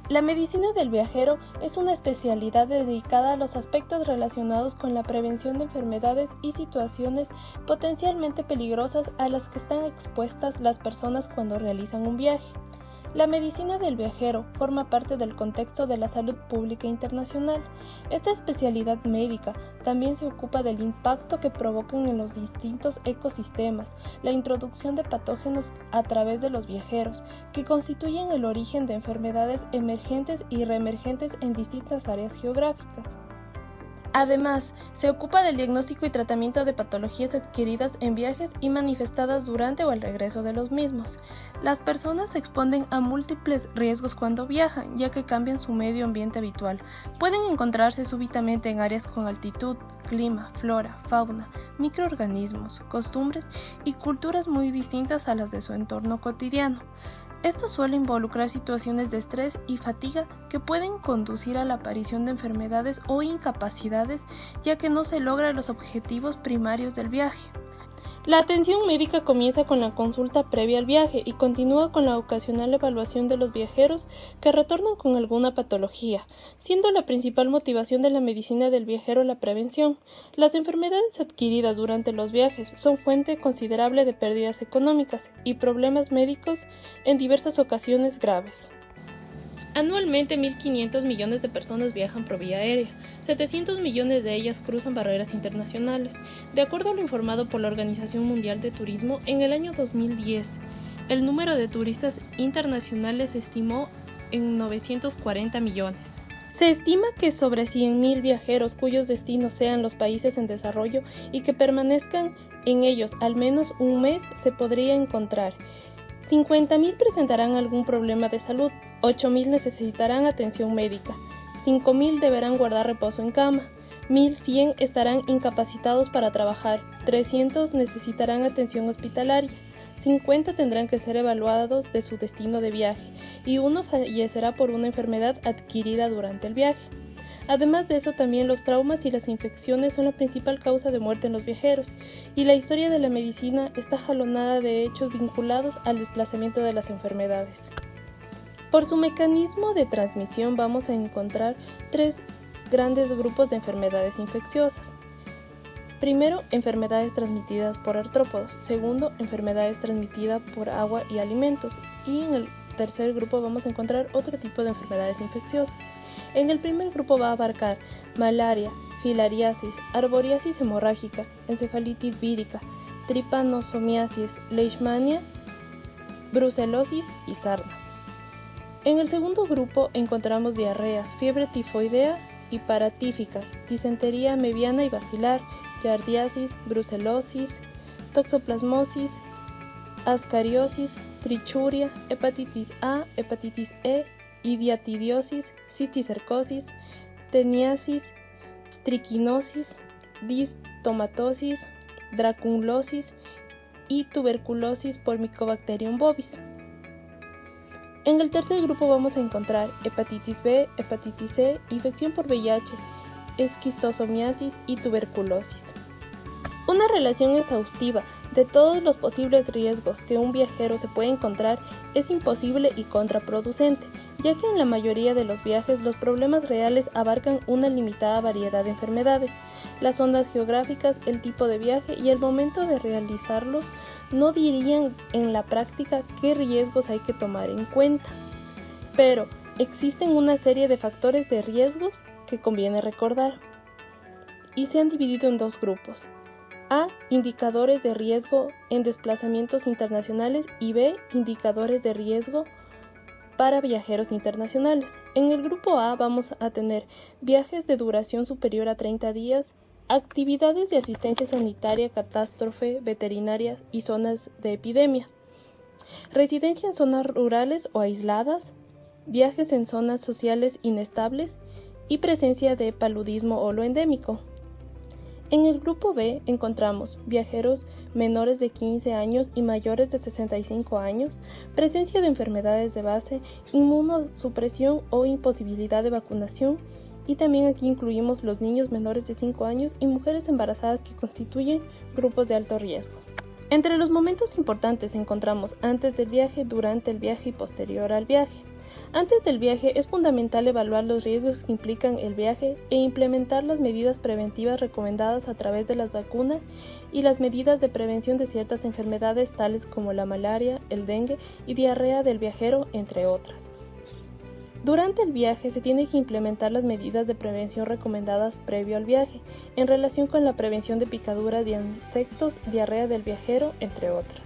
La medicina del viajero es una especialidad dedicada a los aspectos relacionados con la prevención de enfermedades y situaciones potencialmente peligrosas a las que están expuestas las personas cuando realizan un viaje. La medicina del viajero forma parte del contexto de la salud pública internacional. Esta especialidad médica también se ocupa del impacto que provocan en los distintos ecosistemas, la introducción de patógenos a través de los viajeros, que constituyen el origen de enfermedades emergentes y reemergentes en distintas áreas geográficas. Además, se ocupa del diagnóstico y tratamiento de patologías adquiridas en viajes y manifestadas durante o al regreso de los mismos. Las personas se exponen a múltiples riesgos cuando viajan, ya que cambian su medio ambiente habitual. Pueden encontrarse súbitamente en áreas con altitud, clima, flora, fauna, microorganismos, costumbres y culturas muy distintas a las de su entorno cotidiano. Esto suele involucrar situaciones de estrés y fatiga que pueden conducir a la aparición de enfermedades o incapacidades, ya que no se logran los objetivos primarios del viaje. La atención médica comienza con la consulta previa al viaje y continúa con la ocasional evaluación de los viajeros que retornan con alguna patología, siendo la principal motivación de la medicina del viajero la prevención. Las enfermedades adquiridas durante los viajes son fuente considerable de pérdidas económicas y problemas médicos en diversas ocasiones graves. Anualmente 1.500 millones de personas viajan por vía aérea, 700 millones de ellas cruzan barreras internacionales. De acuerdo a lo informado por la Organización Mundial de Turismo, en el año 2010, el número de turistas internacionales se estimó en 940 millones. Se estima que sobre 100.000 viajeros cuyos destinos sean los países en desarrollo y que permanezcan en ellos al menos un mes se podría encontrar. 50.000 presentarán algún problema de salud, 8.000 necesitarán atención médica, 5.000 deberán guardar reposo en cama, 1.100 estarán incapacitados para trabajar, 300 necesitarán atención hospitalaria, 50 tendrán que ser evaluados de su destino de viaje y uno fallecerá por una enfermedad adquirida durante el viaje. Además de eso, también los traumas y las infecciones son la principal causa de muerte en los viajeros, y la historia de la medicina está jalonada de hechos vinculados al desplazamiento de las enfermedades. Por su mecanismo de transmisión vamos a encontrar tres grandes grupos de enfermedades infecciosas. Primero, enfermedades transmitidas por artrópodos. Segundo, enfermedades transmitidas por agua y alimentos. Y en el tercer grupo vamos a encontrar otro tipo de enfermedades infecciosas. En el primer grupo va a abarcar malaria, filariasis, arboriasis hemorrágica, encefalitis vírica, tripanosomiasis, leishmania, brucelosis y sarna. En el segundo grupo encontramos diarreas, fiebre tifoidea y paratíficas, disentería meviana y bacilar, giardiasis, brucelosis, toxoplasmosis, ascariosis, trichuria, hepatitis A, hepatitis E, idiatidiosis, cisticercosis, teniasis, triquinosis, distomatosis, dracunlosis y tuberculosis por Mycobacterium bovis. En el tercer grupo vamos a encontrar hepatitis B, hepatitis C, infección por VIH, esquistosomiasis y tuberculosis. Una relación exhaustiva de todos los posibles riesgos que un viajero se puede encontrar es imposible y contraproducente, ya que en la mayoría de los viajes los problemas reales abarcan una limitada variedad de enfermedades. Las zonas geográficas, el tipo de viaje y el momento de realizarlos no dirían en la práctica qué riesgos hay que tomar en cuenta. Pero existen una serie de factores de riesgos que conviene recordar y se han dividido en dos grupos. A. Indicadores de riesgo en desplazamientos internacionales y B. Indicadores de riesgo para viajeros internacionales. En el grupo A vamos a tener viajes de duración superior a 30 días, actividades de asistencia sanitaria, catástrofe, veterinaria y zonas de epidemia, residencia en zonas rurales o aisladas, viajes en zonas sociales inestables y presencia de paludismo holoendémico. En el grupo B encontramos viajeros menores de 15 años y mayores de 65 años, presencia de enfermedades de base, inmunosupresión o imposibilidad de vacunación, y también aquí incluimos los niños menores de 5 años y mujeres embarazadas que constituyen grupos de alto riesgo. Entre los momentos importantes encontramos antes del viaje, durante el viaje y posterior al viaje. Antes del viaje es fundamental evaluar los riesgos que implican el viaje e implementar las medidas preventivas recomendadas a través de las vacunas y las medidas de prevención de ciertas enfermedades tales como la malaria, el dengue y diarrea del viajero, entre otras. Durante el viaje se tienen que implementar las medidas de prevención recomendadas previo al viaje, en relación con la prevención de picaduras de insectos, diarrea del viajero, entre otras.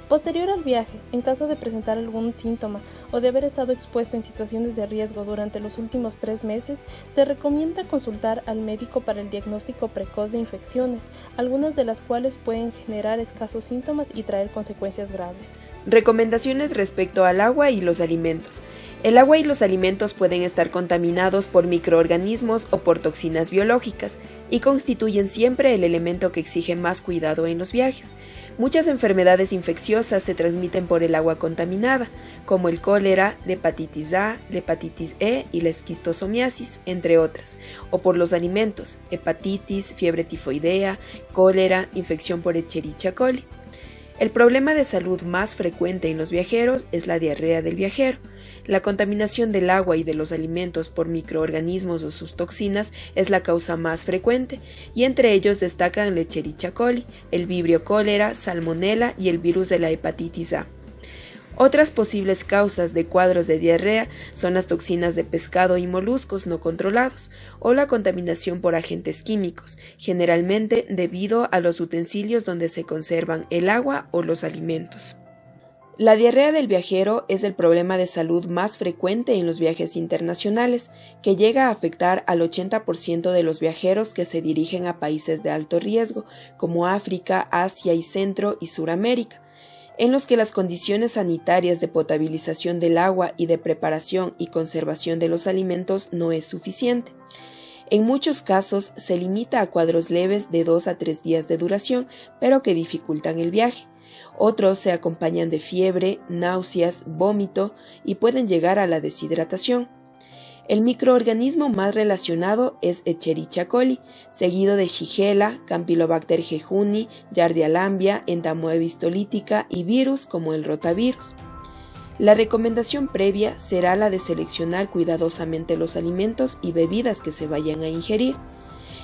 Posterior al viaje, en caso de presentar algún síntoma o de haber estado expuesto en situaciones de riesgo durante los últimos 3 meses, se recomienda consultar al médico para el diagnóstico precoz de infecciones, algunas de las cuales pueden generar escasos síntomas y traer consecuencias graves. Recomendaciones respecto al agua y los alimentos. El agua y los alimentos pueden estar contaminados por microorganismos o por toxinas biológicas y constituyen siempre el elemento que exige más cuidado en los viajes. Muchas enfermedades infecciosas se transmiten por el agua contaminada, como el cólera, la hepatitis A, la hepatitis E y la esquistosomiasis, entre otras, o por los alimentos, hepatitis, fiebre tifoidea, cólera, infección por Escherichia coli. El problema de salud más frecuente en los viajeros es la diarrea del viajero. La contaminación del agua y de los alimentos por microorganismos o sus toxinas es la causa más frecuente, y entre ellos destacan la Escherichia coli, el Vibrio cólera, Salmonella y el virus de la hepatitis A. Otras posibles causas de cuadros de diarrea son las toxinas de pescado y moluscos no controlados o la contaminación por agentes químicos, generalmente debido a los utensilios donde se conservan el agua o los alimentos. La diarrea del viajero es el problema de salud más frecuente en los viajes internacionales, que llega a afectar al 80% de los viajeros que se dirigen a países de alto riesgo, como África, Asia y Centro y Suramérica, en los que las condiciones sanitarias de potabilización del agua y de preparación y conservación de los alimentos no es suficiente. En muchos casos se limita a cuadros leves de 2 a 3 días de duración, pero que dificultan el viaje. Otros se acompañan de fiebre, náuseas, vómito y pueden llegar a la deshidratación. El microorganismo más relacionado es Escherichia coli, seguido de Shigella, Campylobacter jejuni, Giardia lambia, Entamoebis tolytica y virus como el rotavirus. La recomendación previa será la de seleccionar cuidadosamente los alimentos y bebidas que se vayan a ingerir.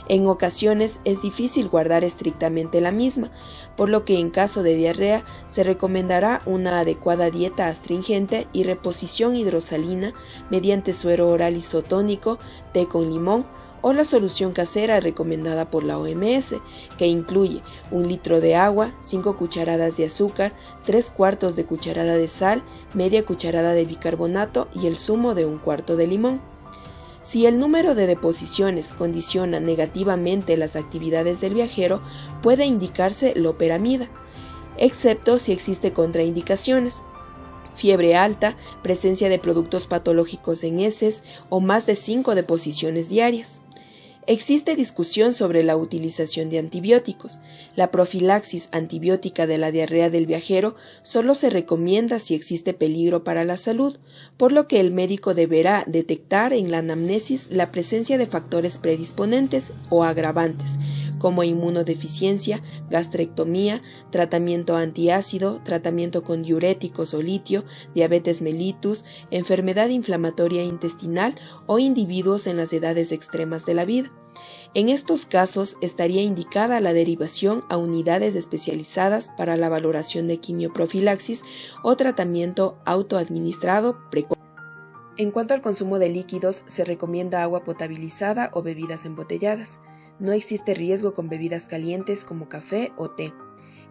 En ocasiones es difícil guardar estrictamente la misma, por lo que en caso de diarrea se recomendará una adecuada dieta astringente y reposición hidrosalina mediante suero oral isotónico, té con limón o la solución casera recomendada por la OMS, que incluye 1 litro de agua, 5 cucharadas de azúcar, 3/4 de cucharada de sal, media cucharada de bicarbonato y el zumo de 1/4 de limón. Si el número de deposiciones condiciona negativamente las actividades del viajero, puede indicarse loperamida, excepto si existe contraindicaciones: fiebre alta, presencia de productos patológicos en heces o más de 5 deposiciones diarias. Existe discusión sobre la utilización de antibióticos. La profilaxis antibiótica de la diarrea del viajero solo se recomienda si existe peligro para la salud, por lo que el médico deberá detectar en la anamnesis la presencia de factores predisponentes o agravantes, como inmunodeficiencia, gastrectomía, tratamiento antiácido, tratamiento con diuréticos o litio, diabetes mellitus, enfermedad inflamatoria intestinal o individuos en las edades extremas de la vida. En estos casos estaría indicada la derivación a unidades especializadas para la valoración de quimioprofilaxis o tratamiento autoadministrado precoz. En cuanto al consumo de líquidos, se recomienda agua potabilizada o bebidas embotelladas. No existe riesgo con bebidas calientes como café o té.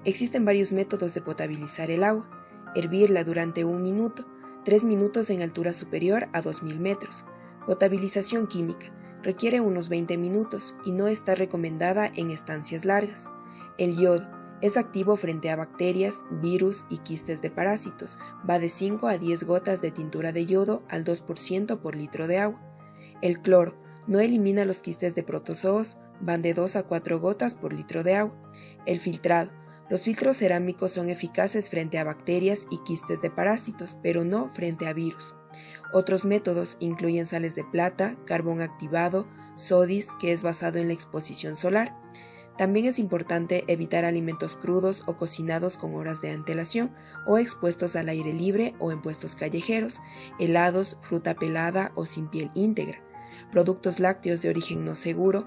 Existen varios métodos de potabilizar el agua: hervirla durante 1 minuto, 3 minutos en altura superior a 2000 metros. Potabilización química: requiere unos 20 minutos y no está recomendada en estancias largas. El yodo es activo frente a bacterias, virus y quistes de parásitos. Va de 5 a 10 gotas de tintura de yodo al 2% por litro de agua. El cloro no elimina los quistes de protozoos. Van de 2 a 4 gotas por litro de agua. El filtrado: los filtros cerámicos son eficaces frente a bacterias y quistes de parásitos, pero no frente a virus. Otros métodos incluyen sales de plata, carbón activado, SODIS, que es basado en la exposición solar. También es importante evitar alimentos crudos o cocinados con horas de antelación o expuestos al aire libre o en puestos callejeros, helados, fruta pelada o sin piel íntegra, productos lácteos de origen no seguro.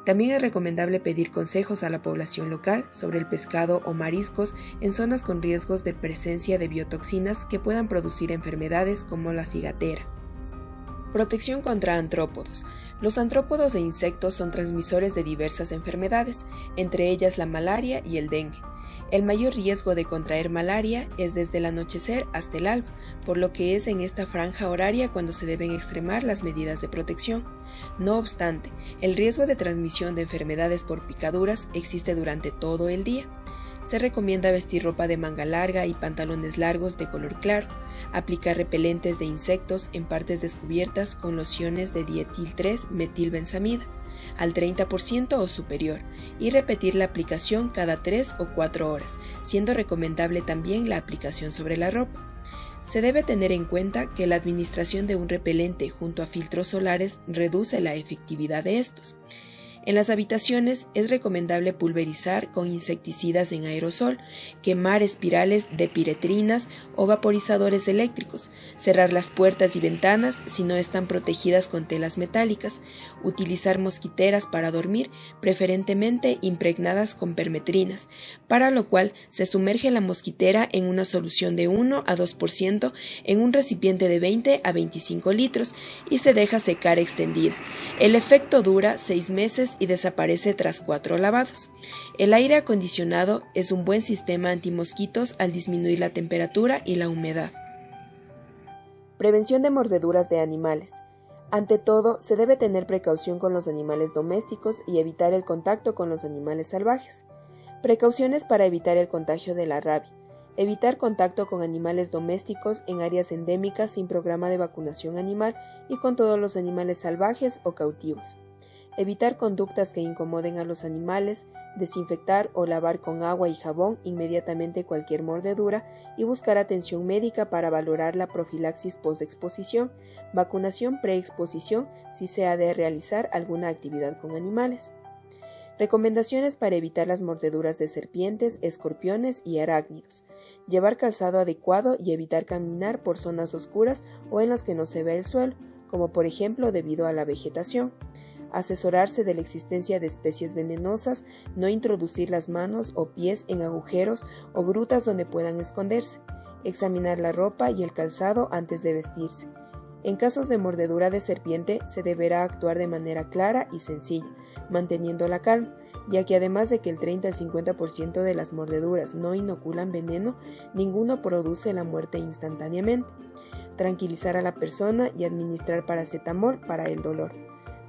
También es recomendable pedir consejos a la población local sobre el pescado o mariscos en zonas con riesgos de presencia de biotoxinas que puedan producir enfermedades como la ciguatera. Protección contra antrópodos. Los antrópodos e insectos son transmisores de diversas enfermedades, entre ellas la malaria y el dengue. El mayor riesgo de contraer malaria es desde el anochecer hasta el alba, por lo que es en esta franja horaria cuando se deben extremar las medidas de protección. No obstante, el riesgo de transmisión de enfermedades por picaduras existe durante todo el día. Se recomienda vestir ropa de manga larga y pantalones largos de color claro, aplicar repelentes de insectos en partes descubiertas con lociones de dietil 3-metilbenzamida al 30% o superior y repetir la aplicación cada 3 o 4 horas, siendo recomendable también la aplicación sobre la ropa. Se debe tener en cuenta que la administración de un repelente junto a filtros solares reduce la efectividad de estos. En las habitaciones es recomendable pulverizar con insecticidas en aerosol, quemar espirales de piretrinas o vaporizadores eléctricos, cerrar las puertas y ventanas si no están protegidas con telas metálicas, utilizar mosquiteras para dormir, preferentemente impregnadas con permetrinas, para lo cual se sumerge la mosquitera en una solución de 1 a 2% en un recipiente de 20 a 25 litros y se deja secar extendida. El efecto dura 6 meses y desaparece tras 4 lavados. El aire acondicionado es un buen sistema antimosquitos al disminuir la temperatura y la humedad. Prevención de mordeduras de animales. Ante todo, se debe tener precaución con los animales domésticos y evitar el contacto con los animales salvajes. Precauciones para evitar el contagio de la rabia. Evitar contacto con animales domésticos en áreas endémicas sin programa de vacunación animal y con todos los animales salvajes o cautivos. Evitar conductas que incomoden a los animales, desinfectar o lavar con agua y jabón inmediatamente cualquier mordedura y buscar atención médica para valorar la profilaxis postexposición, vacunación preexposición si se ha de realizar alguna actividad con animales. Recomendaciones para evitar las mordeduras de serpientes, escorpiones y arácnidos. Llevar calzado adecuado y evitar caminar por zonas oscuras o en las que no se ve el suelo, como por ejemplo debido a la vegetación. Asesorarse de la existencia de especies venenosas, no introducir las manos o pies en agujeros o grutas donde puedan esconderse, examinar la ropa y el calzado antes de vestirse. En casos de mordedura de serpiente se deberá actuar de manera clara y sencilla, manteniendo la calma, ya que además de que el 30 al 50% de las mordeduras no inoculan veneno, ninguno produce la muerte instantáneamente. Tranquilizar a la persona y administrar paracetamol para el dolor.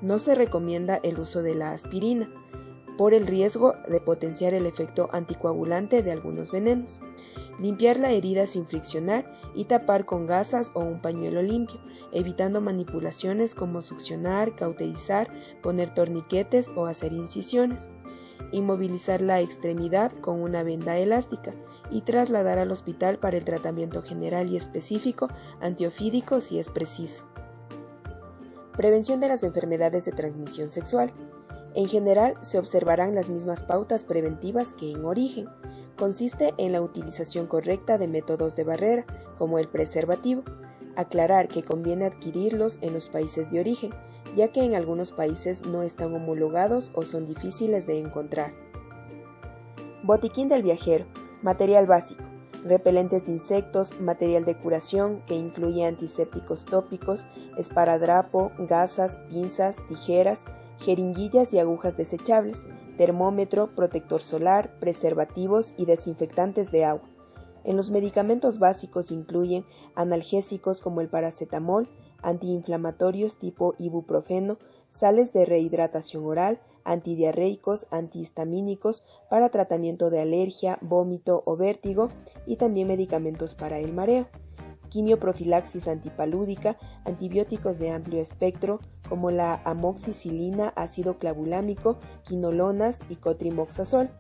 No se recomienda el uso de la aspirina, por el riesgo de potenciar el efecto anticoagulante de algunos venenos. Limpiar la herida sin friccionar y tapar con gasas o un pañuelo limpio, evitando manipulaciones como succionar, cauterizar, poner torniquetes o hacer incisiones. Inmovilizar la extremidad con una venda elástica y trasladar al hospital para el tratamiento general y específico antiofídico si es preciso. Prevención de las enfermedades de transmisión sexual. En general, se observarán las mismas pautas preventivas que en origen. Consiste en la utilización correcta de métodos de barrera, como el preservativo. Aclarar que conviene adquirirlos en los países de origen, ya que en algunos países no están homologados o son difíciles de encontrar. Botiquín del viajero. Material básico. Repelentes de insectos, material de curación que incluye antisépticos tópicos, esparadrapo, gasas, pinzas, tijeras, jeringuillas y agujas desechables, termómetro, protector solar, preservativos y desinfectantes de agua. En los medicamentos básicos incluyen analgésicos como el paracetamol, antiinflamatorios tipo ibuprofeno, sales de rehidratación oral, antidiarreicos, antihistamínicos para tratamiento de alergia, vómito o vértigo y también medicamentos para el mareo. Quimioprofilaxis antipalúdica, antibióticos de amplio espectro como la amoxicilina, ácido clavulámico, quinolonas y cotrimoxazol,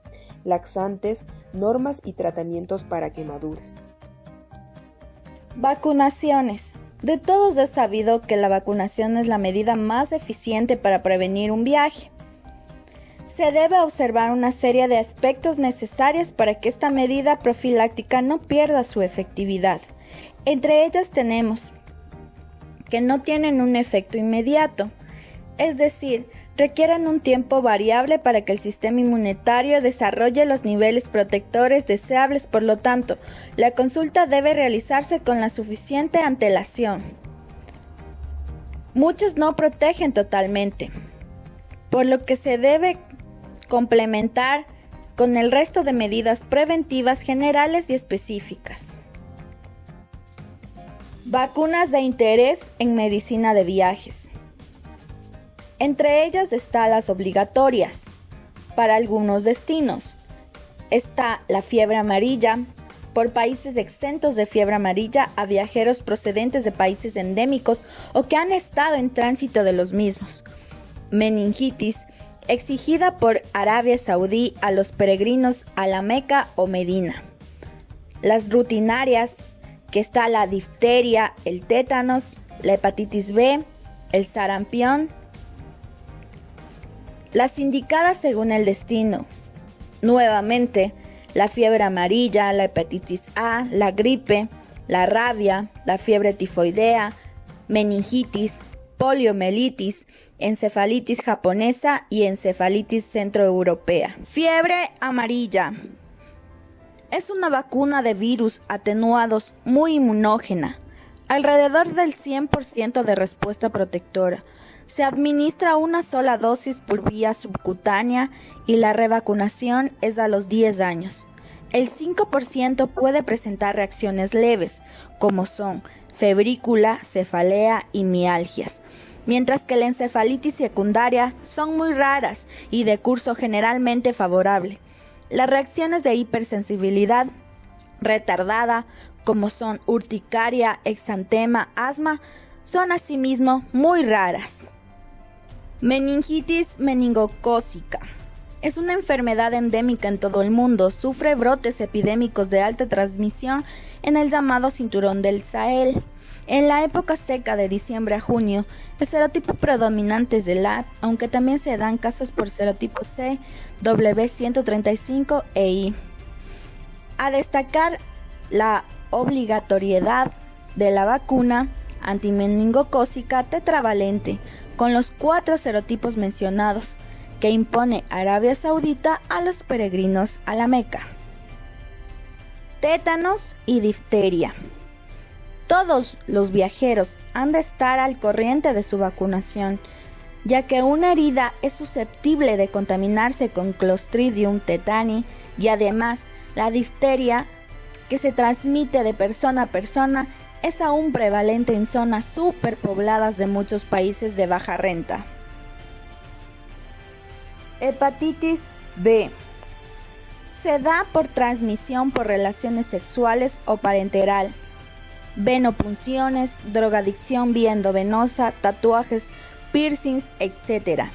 laxantes, normas y tratamientos para quemaduras. Vacunaciones. De todos es sabido que la vacunación es la medida más eficiente para prevenir un viaje. Se debe observar una serie de aspectos necesarios para que esta medida profiláctica no pierda su efectividad. Entre ellas tenemos que no tienen un efecto inmediato, es decir, requieren un tiempo variable para que el sistema inmunitario desarrolle los niveles protectores deseables. Por lo tanto, la consulta debe realizarse con la suficiente antelación. Muchos no protegen totalmente, por lo que se debe complementar con el resto de medidas preventivas generales y específicas. Vacunas de interés en medicina de viajes. Entre ellas están las obligatorias para algunos destinos. Está la fiebre amarilla, por países exentos de fiebre amarilla a viajeros procedentes de países endémicos o que han estado en tránsito de los mismos. Meningitis, exigida por Arabia Saudí a los peregrinos a la Meca o Medina. Las rutinarias, que está la difteria, el tétanos, la hepatitis B, el sarampión. Las indicadas según el destino. Nuevamente, la fiebre amarilla, la hepatitis A, la gripe, la rabia, la fiebre tifoidea, meningitis, poliomielitis, encefalitis japonesa y encefalitis centroeuropea. Fiebre amarilla. Es una vacuna de virus atenuados muy inmunógena, alrededor del 100% de respuesta protectora. Se administra una sola dosis por vía subcutánea y la revacunación es a los 10 años. El 5% puede presentar reacciones leves, como son febrícula, cefalea y mialgias, mientras que la encefalitis secundaria son muy raras y de curso generalmente favorable. Las reacciones de hipersensibilidad retardada, como son urticaria, exantema, asma, son asimismo muy raras. Meningitis meningocócica. Es una enfermedad endémica en todo el mundo. Sufre brotes epidémicos de alta transmisión en el llamado cinturón del Sahel. En la época seca de diciembre a junio, el serotipo predominante es el A, aunque también se dan casos por serotipo C, W135 e I. A destacar la obligatoriedad de la vacuna antimeningocócica tetravalente con los 4 serotipos mencionados que impone Arabia Saudita a los peregrinos a la Meca. Tétanos y difteria. Todos los viajeros han de estar al corriente de su vacunación, ya que una herida es susceptible de contaminarse con Clostridium tetani y además la difteria, que se transmite de persona a persona, es aún prevalente en zonas superpobladas de muchos países de baja renta. Hepatitis B. Se da por transmisión por relaciones sexuales o parenteral, venopunciones, drogadicción vía endovenosa, tatuajes, piercings, etc.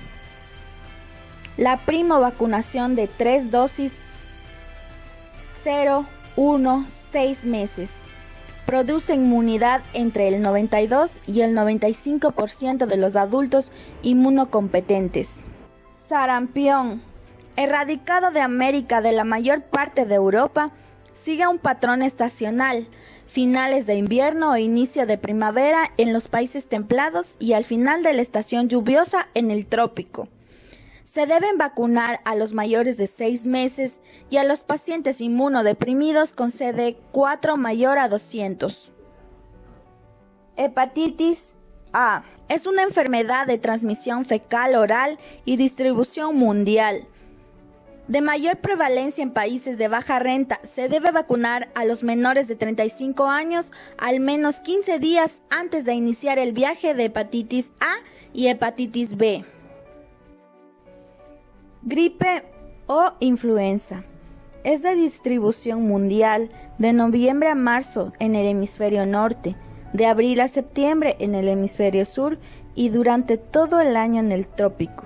La primovacunación de 3 dosis 0, 1, 6 meses. Produce inmunidad entre el 92 y el 95% de los adultos inmunocompetentes. Sarampión. Erradicado de América de la mayor parte de Europa, sigue un patrón estacional, finales de invierno o inicio de primavera en los países templados y al final de la estación lluviosa en el trópico. Se deben vacunar a los mayores de 6 meses y a los pacientes inmunodeprimidos con CD4 mayor a 200. Hepatitis A. Es una enfermedad de transmisión fecal oral y distribución mundial. De mayor prevalencia en países de baja renta, se debe vacunar a los menores de 35 años al menos 15 días antes de iniciar el viaje de hepatitis A y hepatitis B. Gripe o influenza. Es de distribución mundial de noviembre a marzo en el hemisferio norte, de abril a septiembre en el hemisferio sur y durante todo el año en el trópico.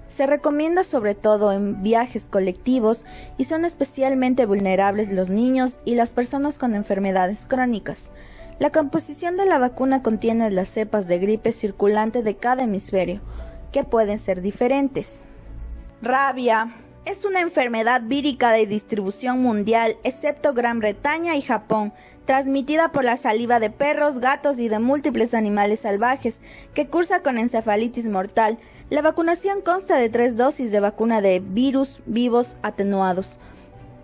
Se recomienda sobre todo en viajes colectivos y son especialmente vulnerables los niños y las personas con enfermedades crónicas. La composición de la vacuna contiene las cepas de gripe circulante de cada hemisferio, que pueden ser diferentes. Rabia. Es una enfermedad vírica de distribución mundial, excepto Gran Bretaña y Japón, transmitida por la saliva de perros, gatos y de múltiples animales salvajes, que cursa con encefalitis mortal. La vacunación consta de 3 dosis de vacuna de virus vivos atenuados,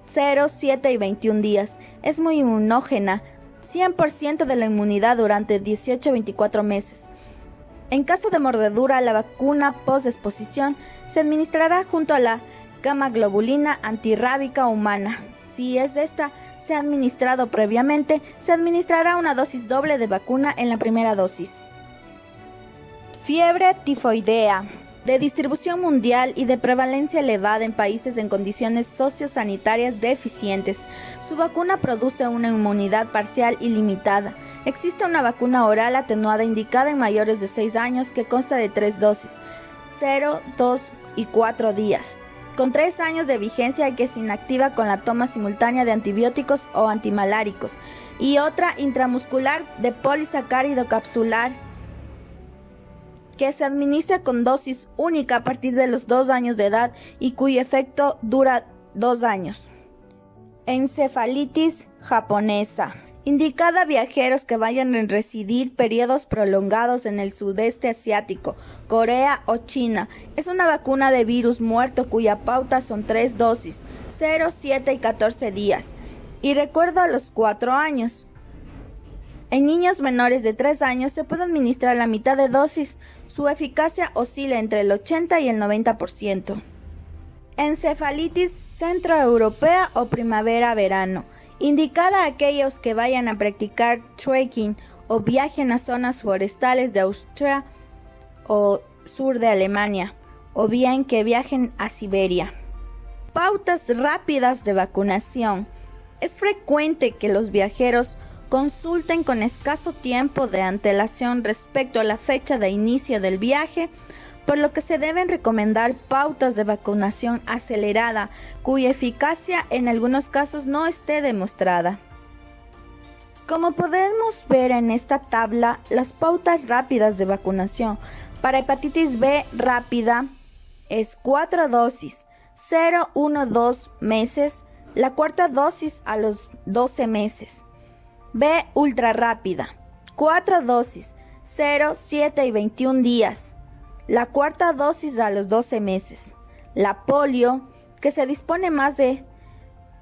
0, 7 y 21 días. Es muy inmunógena, 100% de la inmunidad durante 18 a 24 meses. En caso de mordedura, la vacuna post-exposición se administrará junto a la gamaglobulina antirrábica humana. Si esta se ha administrado previamente, se administrará una dosis doble de vacuna en la primera dosis. Fiebre tifoidea, de distribución mundial y de prevalencia elevada en países en condiciones sociosanitarias deficientes. Su vacuna produce una inmunidad parcial y limitada. Existe una vacuna oral atenuada indicada en mayores de 6 años que consta de 3 dosis, 0, 2 y 4 días, con 3 años de vigencia y que es inactiva con la toma simultánea de antibióticos o antimaláricos, y otra intramuscular de polisacárido capsular que se administra con dosis única a partir de los 2 años de edad y cuyo efecto dura 2 años. Encefalitis japonesa. Indicada a viajeros que vayan a residir periodos prolongados en el sudeste asiático, Corea o China. Es una vacuna de virus muerto cuya pauta son 3 dosis, 0, 7 y 14 días, y recuerdo a los 4 años. En niños menores de 3 años se puede administrar la mitad de dosis. Su eficacia oscila entre el 80 y el 90%. Encefalitis centroeuropea o primavera-verano. Indicada a aquellos que vayan a practicar trekking o viajen a zonas forestales de Austria o sur de Alemania, o bien que viajen a Siberia. Pautas rápidas de vacunación. Es frecuente que los viajeros consulten con escaso tiempo de antelación respecto a la fecha de inicio del viaje, por lo que se deben recomendar pautas de vacunación acelerada, cuya eficacia en algunos casos no esté demostrada. Como podemos ver en esta tabla, las pautas rápidas de vacunación para hepatitis B rápida es 4 dosis, 0, 1, 2 meses, la cuarta dosis a los 12 meses. B ultra rápida, 4 dosis, 0, 7 y 21 días. La cuarta dosis a los 12 meses. La polio, que se dispone más de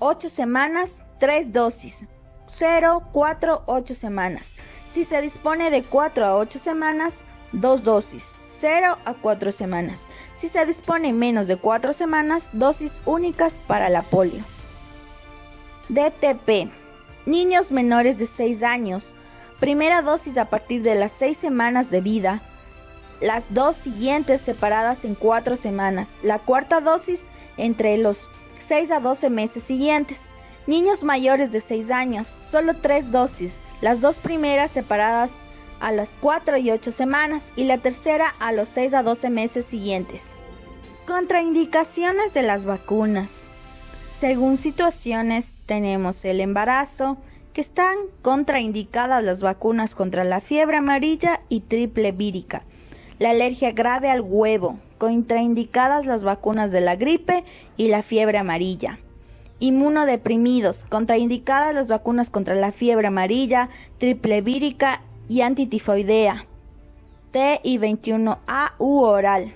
8 semanas, 3 dosis, 0, 4, 8 semanas. Si se dispone de 4 a 8 semanas, 2 dosis, 0 a 4 semanas. Si se dispone menos de 4 semanas, dosis únicas para la polio. DTP. Niños menores de 6 años. Primera dosis a partir de las 6 semanas de vida. Las 2 siguientes separadas en 4 semanas. La cuarta dosis entre los 6 a 12 meses siguientes. Niños mayores de 6 años, solo 3 dosis. Las 2 primeras separadas a las 4 y 8 semanas y la tercera a los 6 a 12 meses siguientes. Contraindicaciones de las vacunas. Según situaciones, tenemos el embarazo, que están contraindicadas las vacunas contra la fiebre amarilla y triple vírica. La alergia grave al huevo, contraindicadas las vacunas de la gripe y la fiebre amarilla. Inmunodeprimidos, contraindicadas las vacunas contra la fiebre amarilla, triple vírica y antitifoidea. T y 21A u oral.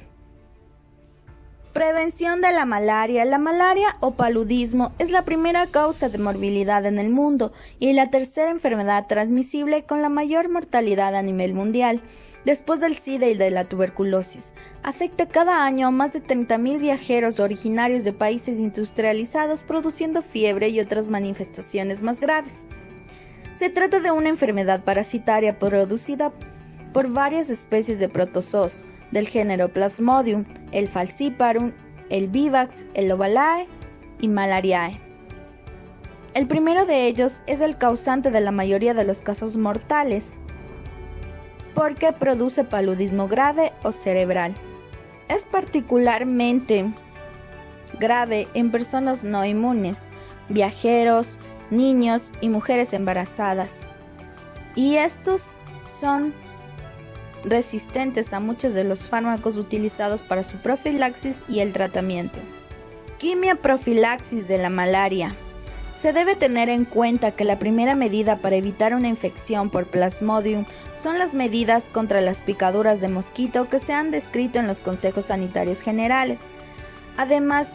Prevención de la malaria. La malaria o paludismo es la primera causa de morbilidad en el mundo y la tercera enfermedad transmisible con la mayor mortalidad a nivel mundial, después del SIDA y de la tuberculosis. Afecta cada año a más de 30.000 viajeros originarios de países industrializados, produciendo fiebre y otras manifestaciones más graves. Se trata de una enfermedad parasitaria producida por varias especies de protozoos del género Plasmodium, el Falciparum, el Vivax, el Ovalae y Malariae. El primero de ellos es el causante de la mayoría de los casos mortales, porque produce paludismo grave o cerebral. Es particularmente grave en personas no inmunes, viajeros, niños y mujeres embarazadas. Y estos son resistentes a muchos de los fármacos utilizados para su profilaxis y el tratamiento. Quimioprofilaxis de la malaria. Se debe tener en cuenta que la primera medida para evitar una infección por Plasmodium son las medidas contra las picaduras de mosquito que se han descrito en los consejos sanitarios generales. Además,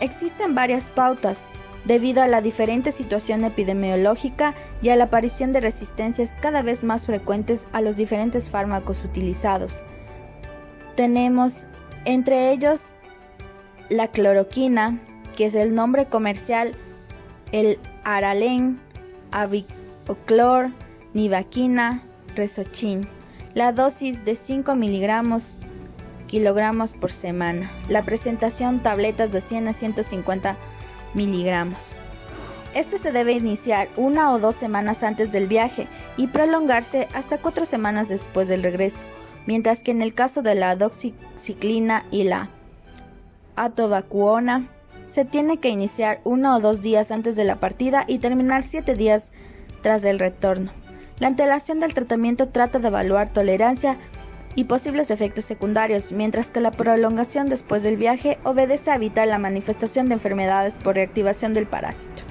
existen varias pautas, debido a la diferente situación epidemiológica y a la aparición de resistencias cada vez más frecuentes a los diferentes fármacos utilizados. Tenemos, entre ellos, la cloroquina, que es el nombre comercial, el Aralen, Aviclor, Nivaquina, Resochín. La dosis de 5 kilogramos por semana. La presentación, tabletas de 100 a 150 miligramos. Este se debe iniciar 1 o 2 semanas antes del viaje y prolongarse hasta 4 semanas después del regreso, mientras que en el caso de la doxiciclina y la atovacuona se tiene que iniciar 1 o 2 días antes de la partida y terminar 7 días tras el retorno. La antelación del tratamiento trata de evaluar tolerancia y posibles efectos secundarios, mientras que la prolongación después del viaje obedece a evitar la manifestación de enfermedades por reactivación del parásito.